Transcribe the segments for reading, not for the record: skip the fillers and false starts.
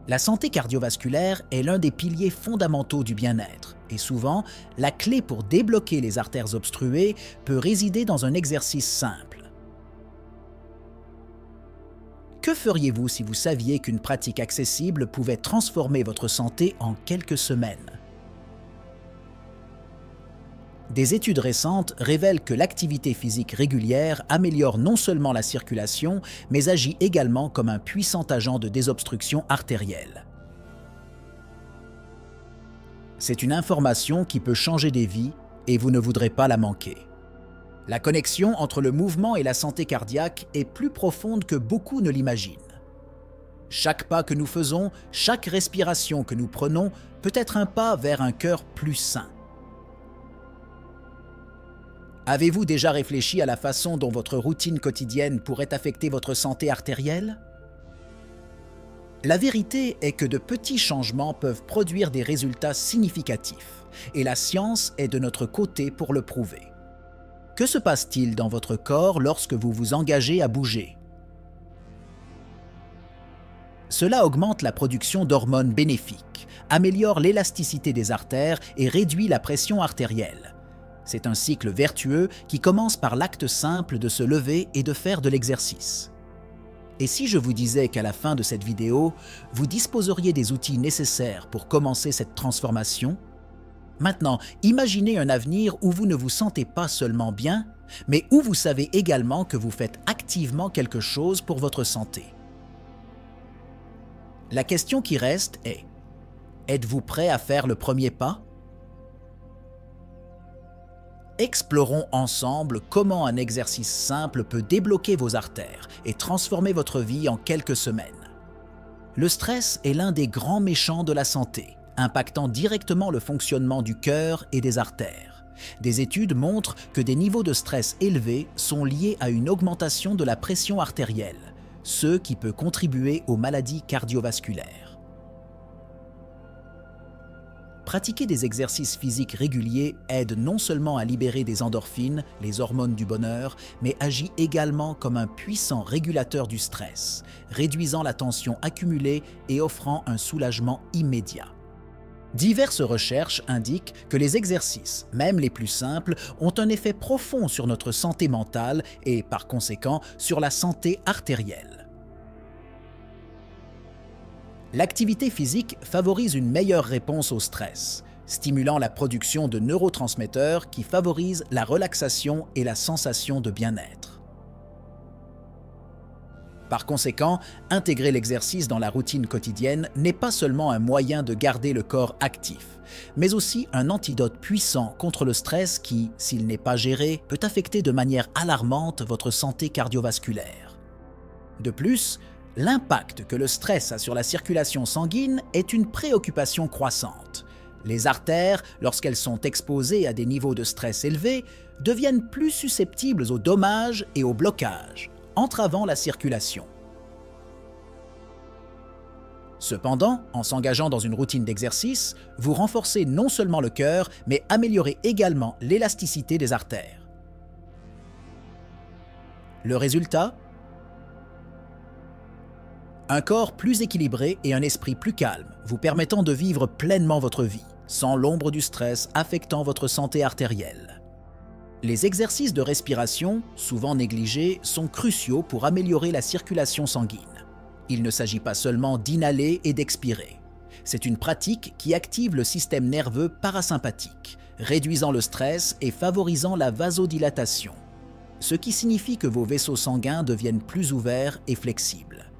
La santé cardiovasculaire est l'un des piliers fondamentaux du bien-être et souvent, la clé pour débloquer les artères obstruées peut résider dans un exercice simple. Que feriez-vous si vous saviez qu'une pratique accessible pouvait transformer votre santé en quelques semaines? Des études récentes révèlent que l'activité physique régulière améliore non seulement la circulation, mais agit également comme un puissant agent de désobstruction artérielle. C'est une information qui peut changer des vies et vous ne voudrez pas la manquer. La connexion entre le mouvement et la santé cardiaque est plus profonde que beaucoup ne l'imaginent. Chaque pas que nous faisons, chaque respiration que nous prenons peut être un pas vers un cœur plus sain. Avez-vous déjà réfléchi à la façon dont votre routine quotidienne pourrait affecter votre santé artérielle? La vérité est que de petits changements peuvent produire des résultats significatifs, et la science est de notre côté pour le prouver. Que se passe-t-il dans votre corps lorsque vous vous engagez à bouger? Cela augmente la production d'hormones bénéfiques, améliore l'élasticité des artères et réduit la pression artérielle. C'est un cycle vertueux qui commence par l'acte simple de se lever et de faire de l'exercice. Et si je vous disais qu'à la fin de cette vidéo, vous disposeriez des outils nécessaires pour commencer cette transformation? Maintenant, imaginez un avenir où vous ne vous sentez pas seulement bien, mais où vous savez également que vous faites activement quelque chose pour votre santé. La question qui reste est: êtes-vous prêt à faire le premier pas? Explorons ensemble comment un exercice simple peut débloquer vos artères et transformer votre vie en quelques semaines. Le stress est l'un des grands méchants de la santé, impactant directement le fonctionnement du cœur et des artères. Des études montrent que des niveaux de stress élevés sont liés à une augmentation de la pression artérielle, ce qui peut contribuer aux maladies cardiovasculaires. Pratiquer des exercices physiques réguliers aide non seulement à libérer des endorphines, les hormones du bonheur, mais agit également comme un puissant régulateur du stress, réduisant la tension accumulée et offrant un soulagement immédiat. Diverses recherches indiquent que les exercices, même les plus simples, ont un effet profond sur notre santé mentale et, par conséquent, sur la santé artérielle. L'activité physique favorise une meilleure réponse au stress, stimulant la production de neurotransmetteurs qui favorisent la relaxation et la sensation de bien-être. Par conséquent, intégrer l'exercice dans la routine quotidienne n'est pas seulement un moyen de garder le corps actif, mais aussi un antidote puissant contre le stress qui, s'il n'est pas géré, peut affecter de manière alarmante votre santé cardiovasculaire. De plus, l'impact que le stress a sur la circulation sanguine est une préoccupation croissante. Les artères, lorsqu'elles sont exposées à des niveaux de stress élevés, deviennent plus susceptibles aux dommages et aux blocages, entravant la circulation. Cependant, en s'engageant dans une routine d'exercice, vous renforcez non seulement le cœur, mais améliorez également l'élasticité des artères. Le résultat ? Un corps plus équilibré et un esprit plus calme, vous permettant de vivre pleinement votre vie, sans l'ombre du stress affectant votre santé artérielle. Les exercices de respiration, souvent négligés, sont cruciaux pour améliorer la circulation sanguine. Il ne s'agit pas seulement d'inhaler et d'expirer. C'est une pratique qui active le système nerveux parasympathique, réduisant le stress et favorisant la vasodilatation, ce qui signifie que vos vaisseaux sanguins deviennent plus ouverts et flexibles.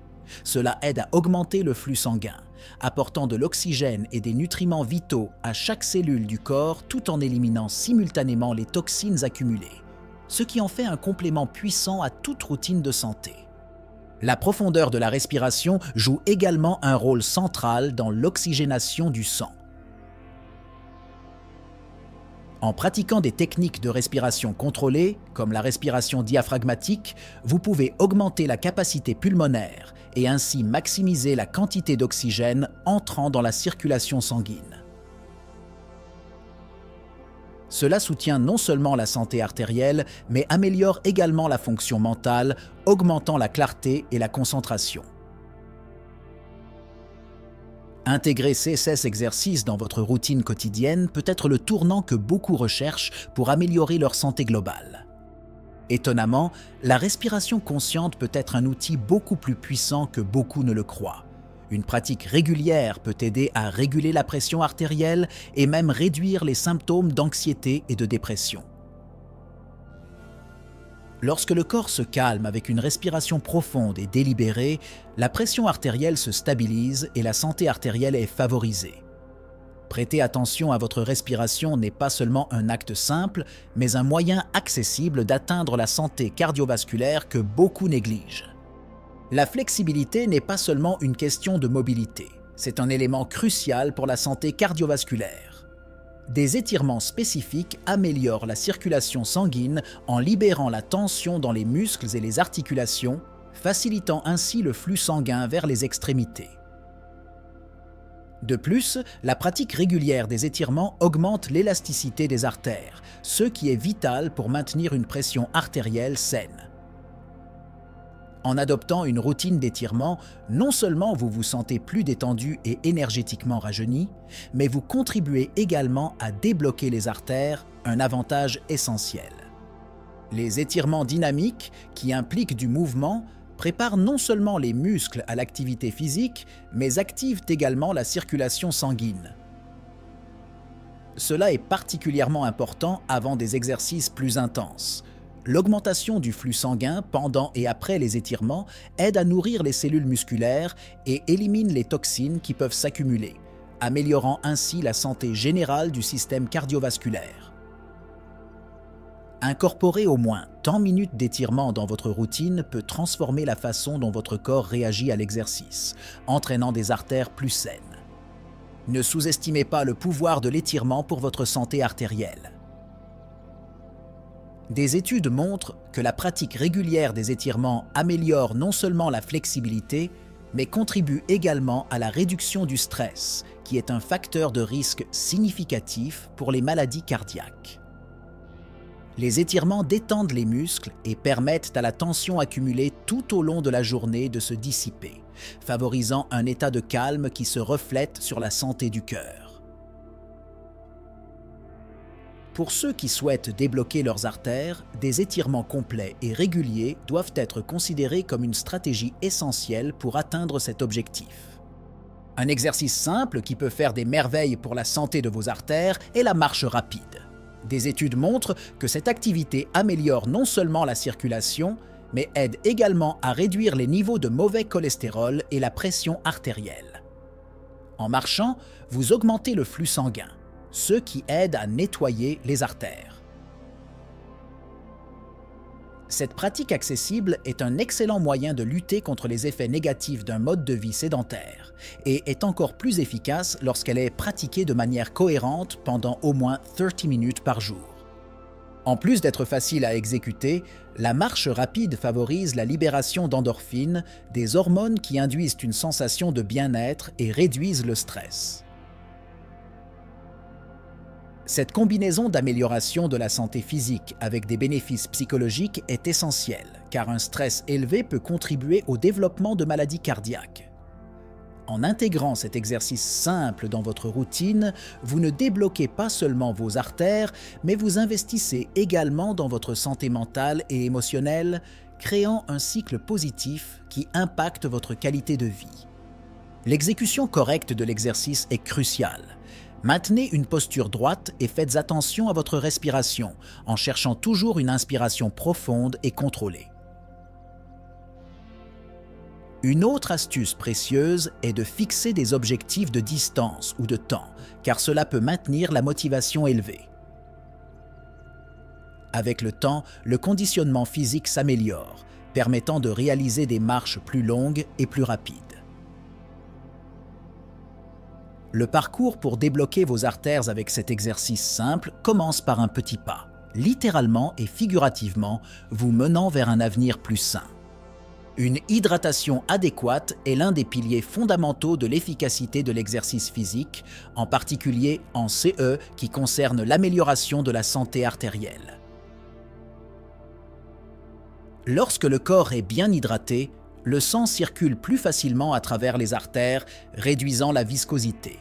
Cela aide à augmenter le flux sanguin, apportant de l'oxygène et des nutriments vitaux à chaque cellule du corps tout en éliminant simultanément les toxines accumulées, ce qui en fait un complément puissant à toute routine de santé. La profondeur de la respiration joue également un rôle central dans l'oxygénation du sang. En pratiquant des techniques de respiration contrôlée, comme la respiration diaphragmatique, vous pouvez augmenter la capacité pulmonaire et ainsi maximiser la quantité d'oxygène entrant dans la circulation sanguine. Cela soutient non seulement la santé artérielle, mais améliore également la fonction mentale, augmentant la clarté et la concentration. Intégrer ces 16 exercices dans votre routine quotidienne peut être le tournant que beaucoup recherchent pour améliorer leur santé globale. Étonnamment, la respiration consciente peut être un outil beaucoup plus puissant que beaucoup ne le croient. Une pratique régulière peut aider à réguler la pression artérielle et même réduire les symptômes d'anxiété et de dépression. Lorsque le corps se calme avec une respiration profonde et délibérée, la pression artérielle se stabilise et la santé artérielle est favorisée. Prêter attention à votre respiration n'est pas seulement un acte simple, mais un moyen accessible d'atteindre la santé cardiovasculaire que beaucoup négligent. La flexibilité n'est pas seulement une question de mobilité, c'est un élément crucial pour la santé cardiovasculaire. Des étirements spécifiques améliorent la circulation sanguine en libérant la tension dans les muscles et les articulations, facilitant ainsi le flux sanguin vers les extrémités. De plus, la pratique régulière des étirements augmente l'élasticité des artères, ce qui est vital pour maintenir une pression artérielle saine. En adoptant une routine d'étirement, non seulement vous vous sentez plus détendu et énergétiquement rajeuni, mais vous contribuez également à débloquer les artères, un avantage essentiel. Les étirements dynamiques, qui impliquent du mouvement, préparent non seulement les muscles à l'activité physique, mais activent également la circulation sanguine. Cela est particulièrement important avant des exercices plus intenses. L'augmentation du flux sanguin pendant et après les étirements aide à nourrir les cellules musculaires et élimine les toxines qui peuvent s'accumuler, améliorant ainsi la santé générale du système cardiovasculaire. Incorporer au moins tant de minutes d'étirement dans votre routine peut transformer la façon dont votre corps réagit à l'exercice, entraînant des artères plus saines. Ne sous-estimez pas le pouvoir de l'étirement pour votre santé artérielle. Des études montrent que la pratique régulière des étirements améliore non seulement la flexibilité, mais contribue également à la réduction du stress, qui est un facteur de risque significatif pour les maladies cardiaques. Les étirements détendent les muscles et permettent à la tension accumulée tout au long de la journée de se dissiper, favorisant un état de calme qui se reflète sur la santé du cœur. Pour ceux qui souhaitent débloquer leurs artères, des étirements complets et réguliers doivent être considérés comme une stratégie essentielle pour atteindre cet objectif. Un exercice simple qui peut faire des merveilles pour la santé de vos artères est la marche rapide. Des études montrent que cette activité améliore non seulement la circulation, mais aide également à réduire les niveaux de mauvais cholestérol et la pression artérielle. En marchant, vous augmentez le flux sanguin, ce qui aide à nettoyer les artères. Cette pratique accessible est un excellent moyen de lutter contre les effets négatifs d'un mode de vie sédentaire et est encore plus efficace lorsqu'elle est pratiquée de manière cohérente pendant au moins 30 minutes par jour. En plus d'être facile à exécuter, la marche rapide favorise la libération d'endorphines, des hormones qui induisent une sensation de bien-être et réduisent le stress. Cette combinaison d'amélioration de la santé physique avec des bénéfices psychologiques est essentielle, car un stress élevé peut contribuer au développement de maladies cardiaques. En intégrant cet exercice simple dans votre routine, vous ne débloquez pas seulement vos artères, mais vous investissez également dans votre santé mentale et émotionnelle, créant un cycle positif qui impacte votre qualité de vie. L'exécution correcte de l'exercice est cruciale. Maintenez une posture droite et faites attention à votre respiration en cherchant toujours une inspiration profonde et contrôlée. Une autre astuce précieuse est de fixer des objectifs de distance ou de temps, car cela peut maintenir la motivation élevée. Avec le temps, le conditionnement physique s'améliore, permettant de réaliser des marches plus longues et plus rapides. Le parcours pour débloquer vos artères avec cet exercice simple commence par un petit pas, littéralement et figurativement, vous menant vers un avenir plus sain. Une hydratation adéquate est l'un des piliers fondamentaux de l'efficacité de l'exercice physique, en particulier en CE qui concerne l'amélioration de la santé artérielle. Lorsque le corps est bien hydraté, le sang circule plus facilement à travers les artères, réduisant la viscosité.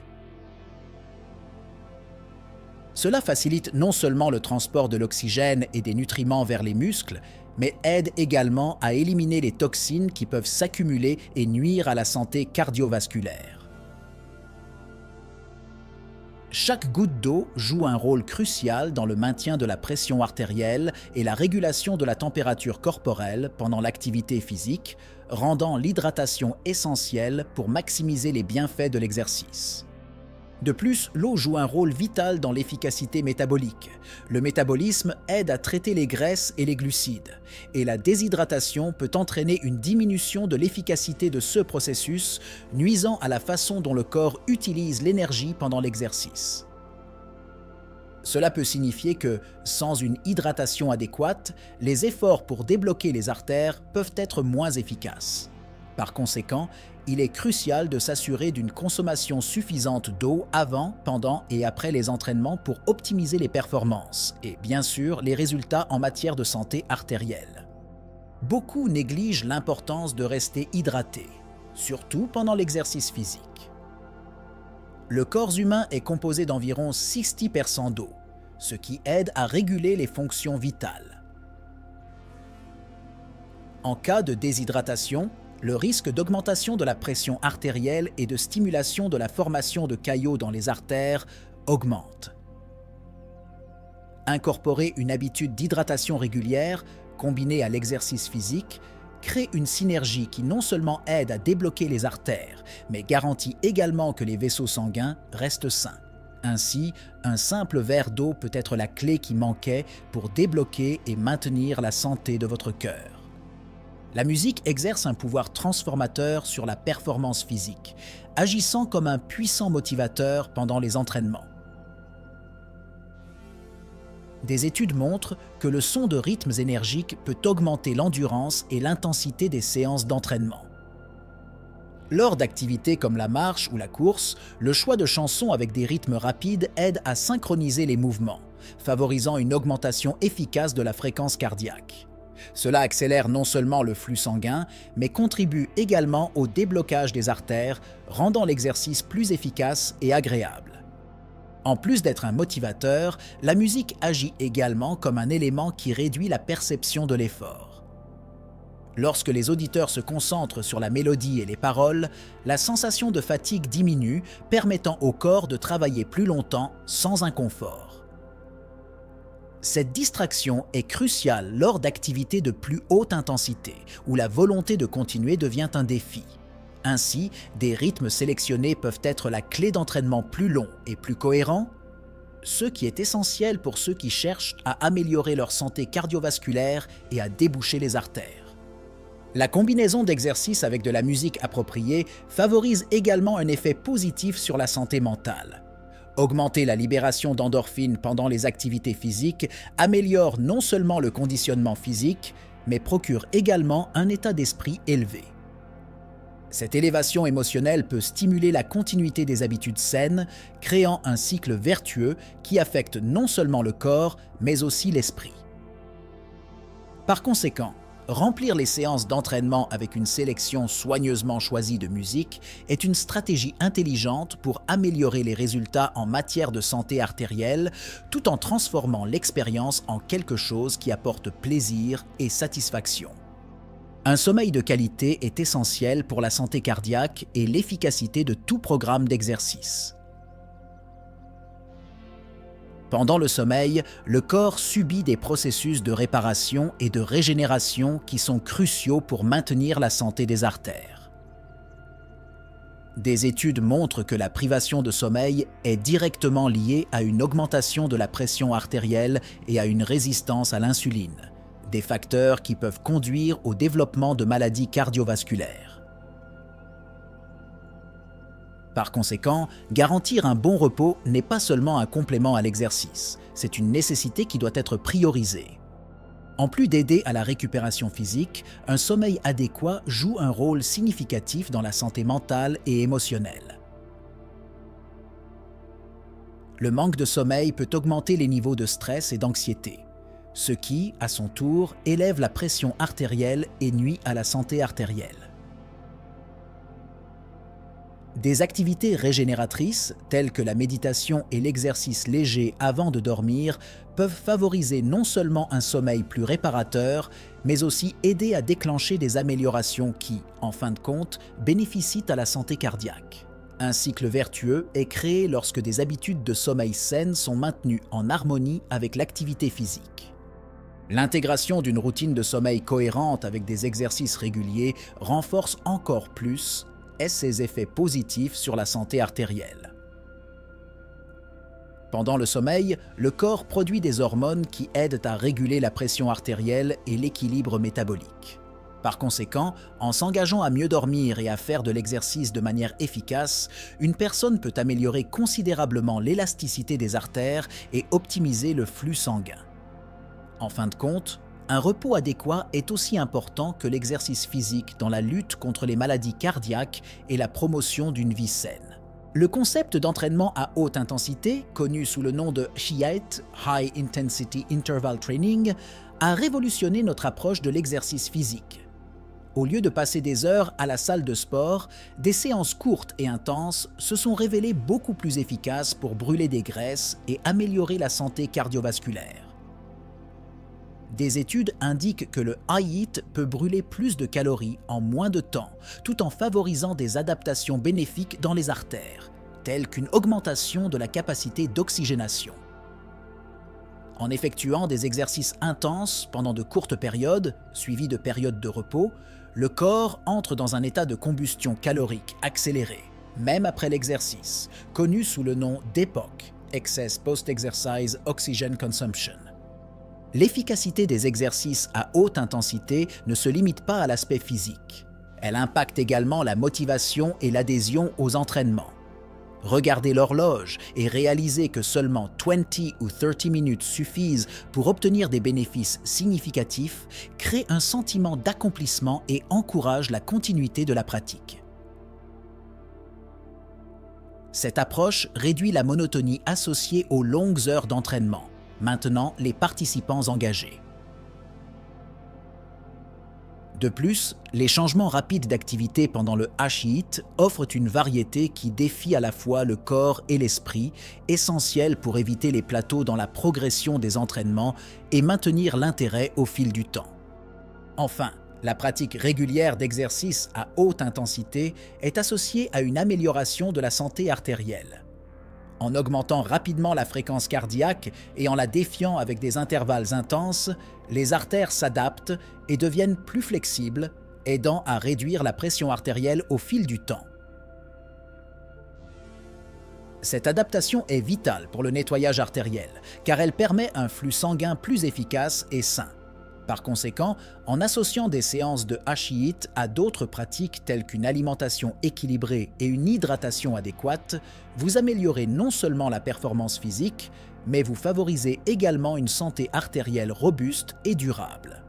Cela facilite non seulement le transport de l'oxygène et des nutriments vers les muscles, mais aide également à éliminer les toxines qui peuvent s'accumuler et nuire à la santé cardiovasculaire. Chaque goutte d'eau joue un rôle crucial dans le maintien de la pression artérielle et la régulation de la température corporelle pendant l'activité physique, rendant l'hydratation essentielle pour maximiser les bienfaits de l'exercice. De plus, l'eau joue un rôle vital dans l'efficacité métabolique. Le métabolisme aide à traiter les graisses et les glucides, et la déshydratation peut entraîner une diminution de l'efficacité de ce processus, nuisant à la façon dont le corps utilise l'énergie pendant l'exercice. Cela peut signifier que, sans une hydratation adéquate, les efforts pour débloquer les artères peuvent être moins efficaces. Par conséquent, il est crucial de s'assurer d'une consommation suffisante d'eau avant, pendant et après les entraînements pour optimiser les performances et, bien sûr, les résultats en matière de santé artérielle. Beaucoup négligent l'importance de rester hydraté, surtout pendant l'exercice physique. Le corps humain est composé d'environ 60% d'eau, ce qui aide à réguler les fonctions vitales. En cas de déshydratation, le risque d'augmentation de la pression artérielle et de stimulation de la formation de caillots dans les artères augmente. Incorporer une habitude d'hydratation régulière, combinée à l'exercice physique, crée une synergie qui non seulement aide à débloquer les artères, mais garantit également que les vaisseaux sanguins restent sains. Ainsi, un simple verre d'eau peut être la clé qui manquait pour débloquer et maintenir la santé de votre cœur. La musique exerce un pouvoir transformateur sur la performance physique, agissant comme un puissant motivateur pendant les entraînements. Des études montrent que le son de rythmes énergiques peut augmenter l'endurance et l'intensité des séances d'entraînement. Lors d'activités comme la marche ou la course, le choix de chansons avec des rythmes rapides aide à synchroniser les mouvements, favorisant une augmentation efficace de la fréquence cardiaque. Cela accélère non seulement le flux sanguin, mais contribue également au déblocage des artères, rendant l'exercice plus efficace et agréable. En plus d'être un motivateur, la musique agit également comme un élément qui réduit la perception de l'effort. Lorsque les auditeurs se concentrent sur la mélodie et les paroles, la sensation de fatigue diminue, permettant au corps de travailler plus longtemps sans inconfort. Cette distraction est cruciale lors d'activités de plus haute intensité, où la volonté de continuer devient un défi. Ainsi, des rythmes sélectionnés peuvent être la clé d'entraînement plus long et plus cohérent, ce qui est essentiel pour ceux qui cherchent à améliorer leur santé cardiovasculaire et à déboucher les artères. La combinaison d'exercices avec de la musique appropriée favorise également un effet positif sur la santé mentale. Augmenter la libération d'endorphines pendant les activités physiques améliore non seulement le conditionnement physique, mais procure également un état d'esprit élevé. Cette élévation émotionnelle peut stimuler la continuité des habitudes saines, créant un cycle vertueux qui affecte non seulement le corps, mais aussi l'esprit. Par conséquent, remplir les séances d'entraînement avec une sélection soigneusement choisie de musique est une stratégie intelligente pour améliorer les résultats en matière de santé artérielle, tout en transformant l'expérience en quelque chose qui apporte plaisir et satisfaction. Un sommeil de qualité est essentiel pour la santé cardiaque et l'efficacité de tout programme d'exercice. Pendant le sommeil, le corps subit des processus de réparation et de régénération qui sont cruciaux pour maintenir la santé des artères. Des études montrent que la privation de sommeil est directement liée à une augmentation de la pression artérielle et à une résistance à l'insuline, des facteurs qui peuvent conduire au développement de maladies cardiovasculaires. Par conséquent, garantir un bon repos n'est pas seulement un complément à l'exercice, c'est une nécessité qui doit être priorisée. En plus d'aider à la récupération physique, un sommeil adéquat joue un rôle significatif dans la santé mentale et émotionnelle. Le manque de sommeil peut augmenter les niveaux de stress et d'anxiété, ce qui, à son tour, élève la pression artérielle et nuit à la santé artérielle. Des activités régénératrices, telles que la méditation et l'exercice léger avant de dormir, peuvent favoriser non seulement un sommeil plus réparateur, mais aussi aider à déclencher des améliorations qui, en fin de compte, bénéficient à la santé cardiaque. Un cycle vertueux est créé lorsque des habitudes de sommeil saines sont maintenues en harmonie avec l'activité physique. L'intégration d'une routine de sommeil cohérente avec des exercices réguliers renforce encore plus ses effets positifs sur la santé artérielle. Pendant le sommeil, le corps produit des hormones qui aident à réguler la pression artérielle et l'équilibre métabolique. Par conséquent, en s'engageant à mieux dormir et à faire de l'exercice de manière efficace, une personne peut améliorer considérablement l'élasticité des artères et optimiser le flux sanguin. En fin de compte, un repos adéquat est aussi important que l'exercice physique dans la lutte contre les maladies cardiaques et la promotion d'une vie saine. Le concept d'entraînement à haute intensité, connu sous le nom de HIIT, High Intensity Interval Training, a révolutionné notre approche de l'exercice physique. Au lieu de passer des heures à la salle de sport, des séances courtes et intenses se sont révélées beaucoup plus efficaces pour brûler des graisses et améliorer la santé cardiovasculaire. Des études indiquent que le HIIT peut brûler plus de calories en moins de temps, tout en favorisant des adaptations bénéfiques dans les artères, telles qu'une augmentation de la capacité d'oxygénation. En effectuant des exercices intenses pendant de courtes périodes, suivies de périodes de repos, le corps entre dans un état de combustion calorique accéléré, même après l'exercice, connu sous le nom d'EPOC, Excess Post-Exercise Oxygen Consumption. L'efficacité des exercices à haute intensité ne se limite pas à l'aspect physique. Elle impacte également la motivation et l'adhésion aux entraînements. Regarder l'horloge et réaliser que seulement 20 ou 30 minutes suffisent pour obtenir des bénéfices significatifs crée un sentiment d'accomplissement et encourage la continuité de la pratique. Cette approche réduit la monotonie associée aux longues heures d'entraînement, maintenant les participants engagés. De plus, les changements rapides d'activité pendant le HIIT offrent une variété qui défie à la fois le corps et l'esprit, essentielle pour éviter les plateaux dans la progression des entraînements et maintenir l'intérêt au fil du temps. Enfin, la pratique régulière d'exercices à haute intensité est associée à une amélioration de la santé artérielle. En augmentant rapidement la fréquence cardiaque et en la défiant avec des intervalles intenses, les artères s'adaptent et deviennent plus flexibles, aidant à réduire la pression artérielle au fil du temps. Cette adaptation est vitale pour le nettoyage artériel, car elle permet un flux sanguin plus efficace et sain. Par conséquent, en associant des séances de HIIT à d'autres pratiques telles qu'une alimentation équilibrée et une hydratation adéquate, vous améliorez non seulement la performance physique, mais vous favorisez également une santé artérielle robuste et durable.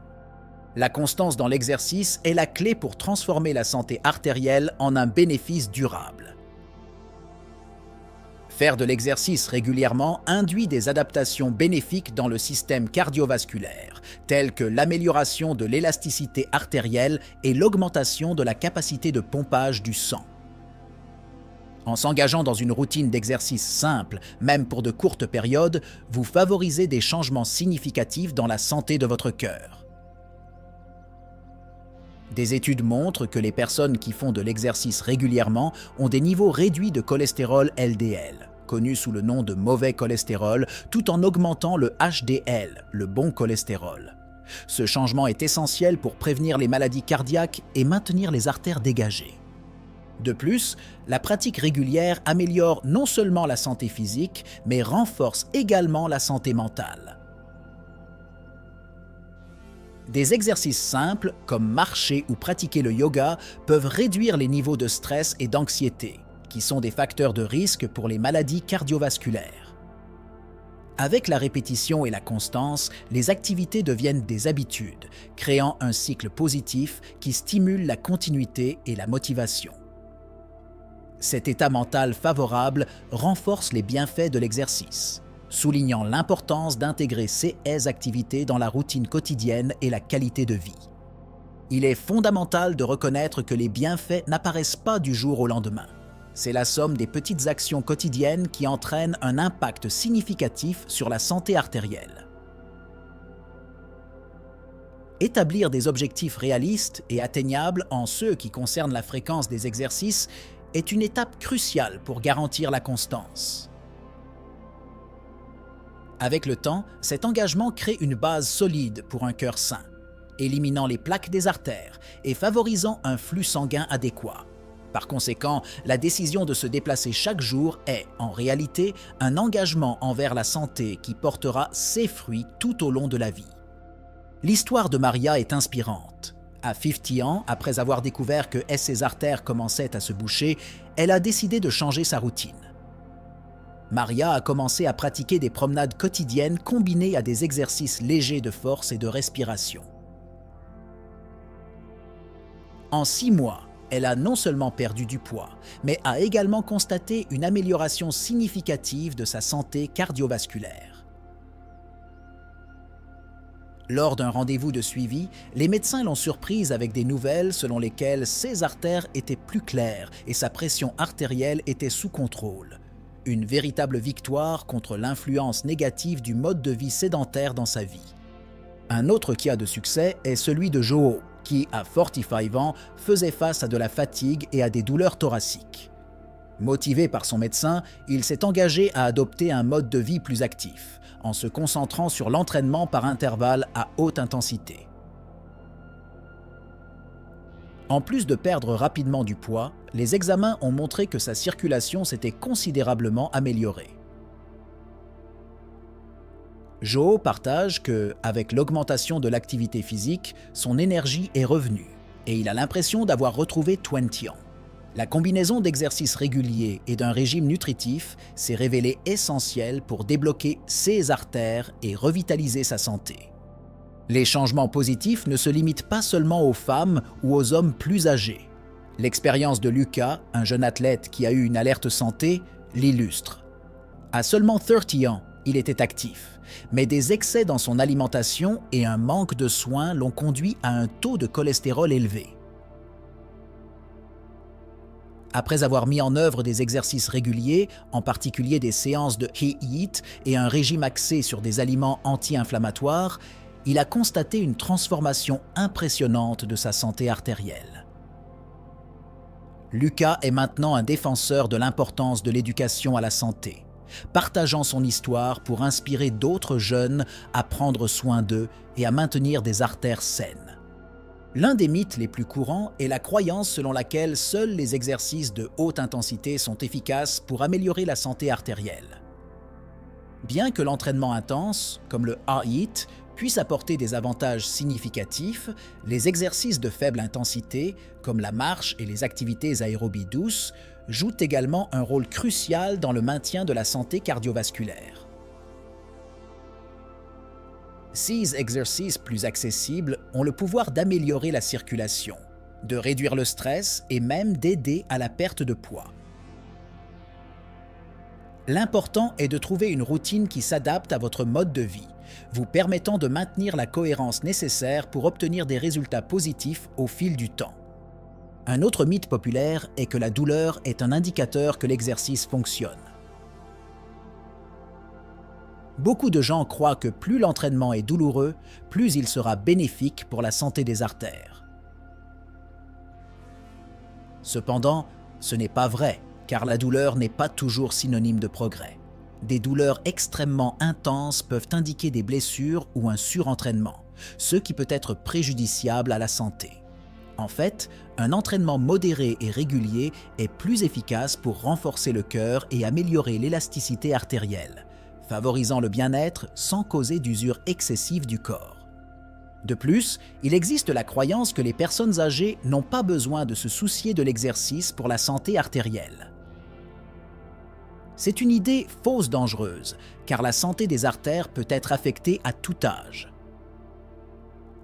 La constance dans l'exercice est la clé pour transformer la santé artérielle en un bénéfice durable. Faire de l'exercice régulièrement induit des adaptations bénéfiques dans le système cardiovasculaire, telles que l'amélioration de l'élasticité artérielle et l'augmentation de la capacité de pompage du sang. En s'engageant dans une routine d'exercice simple, même pour de courtes périodes, vous favorisez des changements significatifs dans la santé de votre cœur. Des études montrent que les personnes qui font de l'exercice régulièrement ont des niveaux réduits de cholestérol LDL, connu sous le nom de mauvais cholestérol, tout en augmentant le HDL, le bon cholestérol. Ce changement est essentiel pour prévenir les maladies cardiaques et maintenir les artères dégagées. De plus, la pratique régulière améliore non seulement la santé physique, mais renforce également la santé mentale. Des exercices simples, comme marcher ou pratiquer le yoga, peuvent réduire les niveaux de stress et d'anxiété, qui sont des facteurs de risque pour les maladies cardiovasculaires. Avec la répétition et la constance, les activités deviennent des habitudes, créant un cycle positif qui stimule la continuité et la motivation. Cet état mental favorable renforce les bienfaits de l'exercice, soulignant l'importance d'intégrer ces activités dans la routine quotidienne et la qualité de vie. Il est fondamental de reconnaître que les bienfaits n'apparaissent pas du jour au lendemain. c'est la somme des petites actions quotidiennes qui entraînent un impact significatif sur la santé artérielle. Établir des objectifs réalistes et atteignables en ceux qui concernent la fréquence des exercices est une étape cruciale pour garantir la constance. Avec le temps, cet engagement crée une base solide pour un cœur sain, éliminant les plaques des artères et favorisant un flux sanguin adéquat. Par conséquent, la décision de se déplacer chaque jour est, en réalité, un engagement envers la santé qui portera ses fruits tout au long de la vie. L'histoire de Maria est inspirante. À 50 ans, après avoir découvert que ses artères commençaient à se boucher, elle a décidé de changer sa routine. Maria a commencé à pratiquer des promenades quotidiennes combinées à des exercices légers de force et de respiration. En 6 mois, elle a non seulement perdu du poids, mais a également constaté une amélioration significative de sa santé cardiovasculaire. Lors d'un rendez-vous de suivi, les médecins l'ont surprise avec des nouvelles selon lesquelles ses artères étaient plus claires et sa pression artérielle était sous contrôle. Une véritable victoire contre l'influence négative du mode de vie sédentaire dans sa vie. Un autre cas de succès est celui de Joe, qui, à 45 ans, faisait face à de la fatigue et à des douleurs thoraciques. Motivé par son médecin, il s'est engagé à adopter un mode de vie plus actif, en se concentrant sur l'entraînement par intervalles à haute intensité. En plus de perdre rapidement du poids, les examens ont montré que sa circulation s'était considérablement améliorée. Joe partage que, avec l'augmentation de l'activité physique, son énergie est revenue et il a l'impression d'avoir retrouvé 20 ans. La combinaison d'exercices réguliers et d'un régime nutritif s'est révélée essentielle pour débloquer ses artères et revitaliser sa santé. Les changements positifs ne se limitent pas seulement aux femmes ou aux hommes plus âgés. L'expérience de Lucas, un jeune athlète qui a eu une alerte santé, l'illustre. À seulement 30 ans, il était actif, mais des excès dans son alimentation et un manque de soins l'ont conduit à un taux de cholestérol élevé. Après avoir mis en œuvre des exercices réguliers, en particulier des séances de HIIT et un régime axé sur des aliments anti-inflammatoires, il a constaté une transformation impressionnante de sa santé artérielle. Lucas est maintenant un défenseur de l'importance de l'éducation à la santé, partageant son histoire pour inspirer d'autres jeunes à prendre soin d'eux et à maintenir des artères saines. L'un des mythes les plus courants est la croyance selon laquelle seuls les exercices de haute intensité sont efficaces pour améliorer la santé artérielle. Bien que l'entraînement intense, comme le HIIT, puisse apporter des avantages significatifs, les exercices de faible intensité, comme la marche et les activités aérobies douces, jouent également un rôle crucial dans le maintien de la santé cardiovasculaire. Ces exercices plus accessibles ont le pouvoir d'améliorer la circulation, de réduire le stress et même d'aider à la perte de poids. L'important est de trouver une routine qui s'adapte à votre mode de vie, vous permettant de maintenir la cohérence nécessaire pour obtenir des résultats positifs au fil du temps. Un autre mythe populaire est que la douleur est un indicateur que l'exercice fonctionne. Beaucoup de gens croient que plus l'entraînement est douloureux, plus il sera bénéfique pour la santé des artères. Cependant, ce n'est pas vrai, car la douleur n'est pas toujours synonyme de progrès. Des douleurs extrêmement intenses peuvent indiquer des blessures ou un surentraînement, ce qui peut être préjudiciable à la santé. En fait, un entraînement modéré et régulier est plus efficace pour renforcer le cœur et améliorer l'élasticité artérielle, favorisant le bien-être sans causer d'usure excessive du corps. De plus, il existe la croyance que les personnes âgées n'ont pas besoin de se soucier de l'exercice pour la santé artérielle. C'est une idée fausse dangereuse, car la santé des artères peut être affectée à tout âge.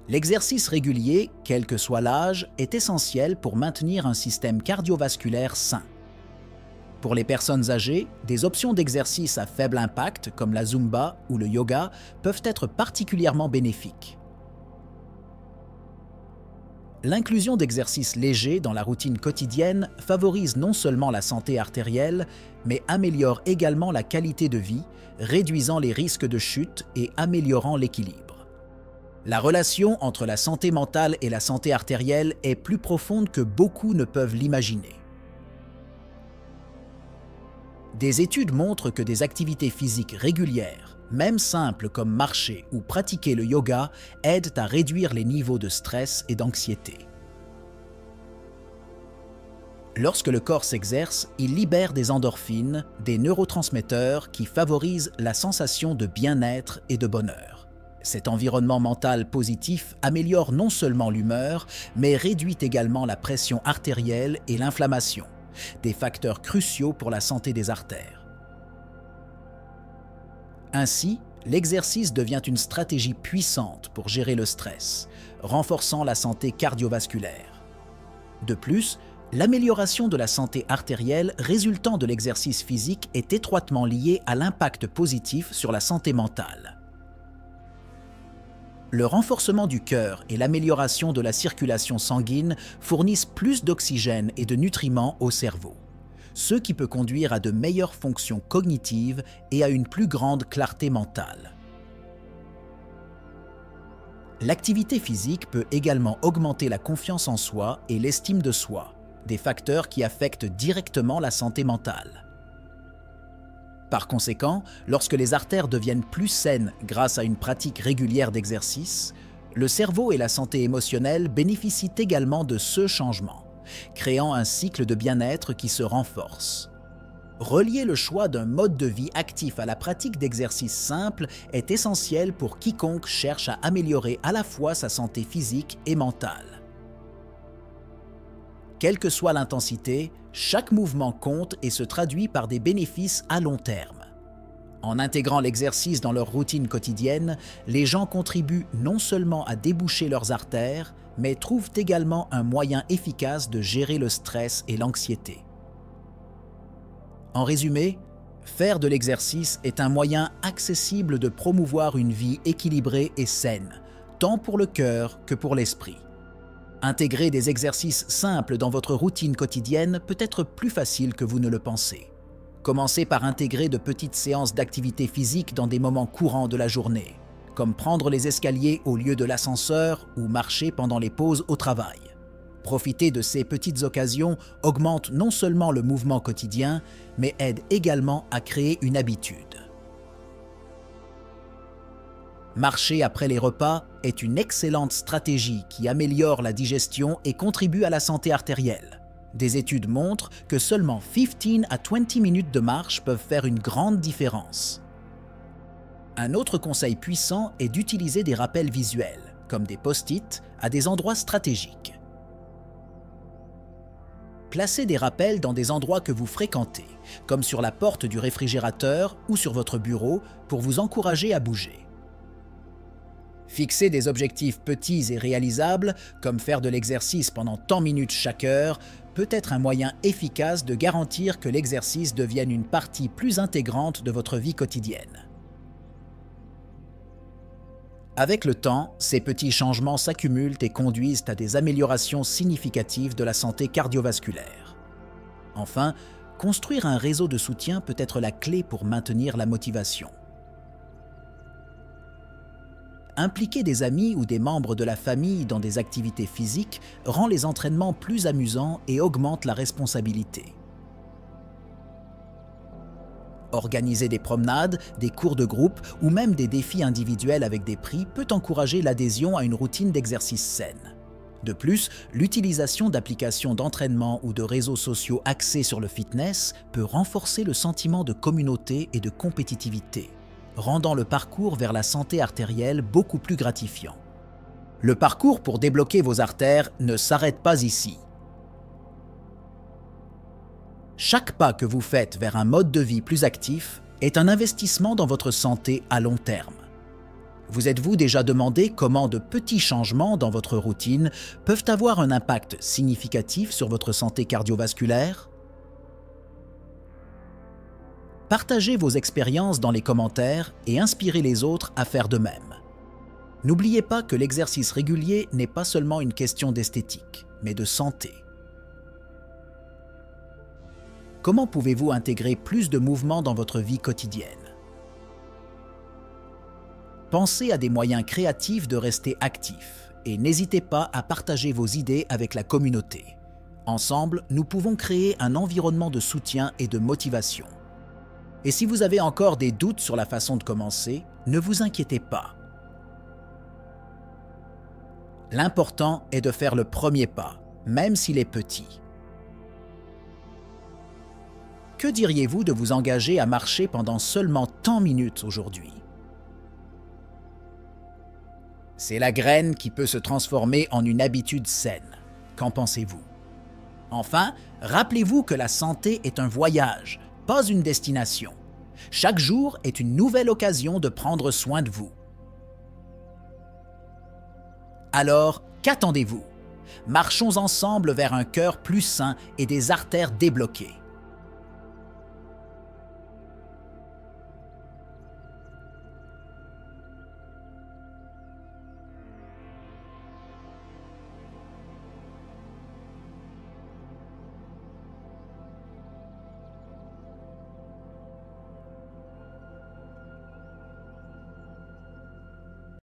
L'exercice régulier, quel que soit l'âge, est essentiel pour maintenir un système cardiovasculaire sain. Pour les personnes âgées, des options d'exercice à faible impact, comme la Zumba ou le yoga, peuvent être particulièrement bénéfiques. L'inclusion d'exercices légers dans la routine quotidienne favorise non seulement la santé artérielle, mais améliore également la qualité de vie, réduisant les risques de chute et améliorant l'équilibre. La relation entre la santé mentale et la santé artérielle est plus profonde que beaucoup ne peuvent l'imaginer. Des études montrent que des activités physiques régulières, même simples comme marcher ou pratiquer le yoga, aident à réduire les niveaux de stress et d'anxiété. Lorsque le corps s'exerce, il libère des endorphines, des neurotransmetteurs qui favorisent la sensation de bien-être et de bonheur. Cet environnement mental positif améliore non seulement l'humeur, mais réduit également la pression artérielle et l'inflammation, des facteurs cruciaux pour la santé des artères. Ainsi, l'exercice devient une stratégie puissante pour gérer le stress, renforçant la santé cardiovasculaire. De plus, l'amélioration de la santé artérielle résultant de l'exercice physique est étroitement liée à l'impact positif sur la santé mentale. Le renforcement du cœur et l'amélioration de la circulation sanguine fournissent plus d'oxygène et de nutriments au cerveau, ce qui peut conduire à de meilleures fonctions cognitives et à une plus grande clarté mentale. L'activité physique peut également augmenter la confiance en soi et l'estime de soi, des facteurs qui affectent directement la santé mentale. Par conséquent, lorsque les artères deviennent plus saines grâce à une pratique régulière d'exercice, le cerveau et la santé émotionnelle bénéficient également de ce changement, créant un cycle de bien-être qui se renforce. Relier le choix d'un mode de vie actif à la pratique d'exercices simples est essentiel pour quiconque cherche à améliorer à la fois sa santé physique et mentale. Quelle que soit l'intensité, chaque mouvement compte et se traduit par des bénéfices à long terme. En intégrant l'exercice dans leur routine quotidienne, les gens contribuent non seulement à déboucher leurs artères, mais trouvent également un moyen efficace de gérer le stress et l'anxiété. En résumé, faire de l'exercice est un moyen accessible de promouvoir une vie équilibrée et saine, tant pour le cœur que pour l'esprit. Intégrer des exercices simples dans votre routine quotidienne peut être plus facile que vous ne le pensez. Commencez par intégrer de petites séances d'activité physique dans des moments courants de la journée, comme prendre les escaliers au lieu de l'ascenseur ou marcher pendant les pauses au travail. Profiter de ces petites occasions augmente non seulement le mouvement quotidien, mais aide également à créer une habitude. Marcher après les repas est une excellente stratégie qui améliore la digestion et contribue à la santé artérielle. Des études montrent que seulement 15 à 20 minutes de marche peuvent faire une grande différence. Un autre conseil puissant est d'utiliser des rappels visuels, comme des post-it, à des endroits stratégiques. Placez des rappels dans des endroits que vous fréquentez, comme sur la porte du réfrigérateur ou sur votre bureau, pour vous encourager à bouger. Fixer des objectifs petits et réalisables, comme faire de l'exercice pendant tant minutes chaque heure, peut être un moyen efficace de garantir que l'exercice devienne une partie plus intégrante de votre vie quotidienne. Avec le temps, ces petits changements s'accumulent et conduisent à des améliorations significatives de la santé cardiovasculaire. Enfin, construire un réseau de soutien peut être la clé pour maintenir la motivation. Impliquer des amis ou des membres de la famille dans des activités physiques rend les entraînements plus amusants et augmente la responsabilité. Organiser des promenades, des cours de groupe ou même des défis individuels avec des prix peut encourager l'adhésion à une routine d'exercice saine. De plus, l'utilisation d'applications d'entraînement ou de réseaux sociaux axés sur le fitness peut renforcer le sentiment de communauté et de compétitivité, rendant le parcours vers la santé artérielle beaucoup plus gratifiant. Le parcours pour débloquer vos artères ne s'arrête pas ici. Chaque pas que vous faites vers un mode de vie plus actif est un investissement dans votre santé à long terme. Vous êtes-vous déjà demandé comment de petits changements dans votre routine peuvent avoir un impact significatif sur votre santé cardiovasculaire? Partagez vos expériences dans les commentaires et inspirez les autres à faire de même. N'oubliez pas que l'exercice régulier n'est pas seulement une question d'esthétique, mais de santé. Comment pouvez-vous intégrer plus de mouvement dans votre vie quotidienne? Pensez à des moyens créatifs de rester actif et n'hésitez pas à partager vos idées avec la communauté. Ensemble, nous pouvons créer un environnement de soutien et de motivation. Et si vous avez encore des doutes sur la façon de commencer, ne vous inquiétez pas. L'important est de faire le premier pas, même s'il est petit. Que diriez-vous de vous engager à marcher pendant seulement tant minutes aujourd'hui? C'est la graine qui peut se transformer en une habitude saine. Qu'en pensez-vous? Enfin, rappelez-vous que la santé est un voyage, pas une destination. Chaque jour est une nouvelle occasion de prendre soin de vous. Alors, qu'attendez-vous? Marchons ensemble vers un cœur plus sain et des artères débloquées.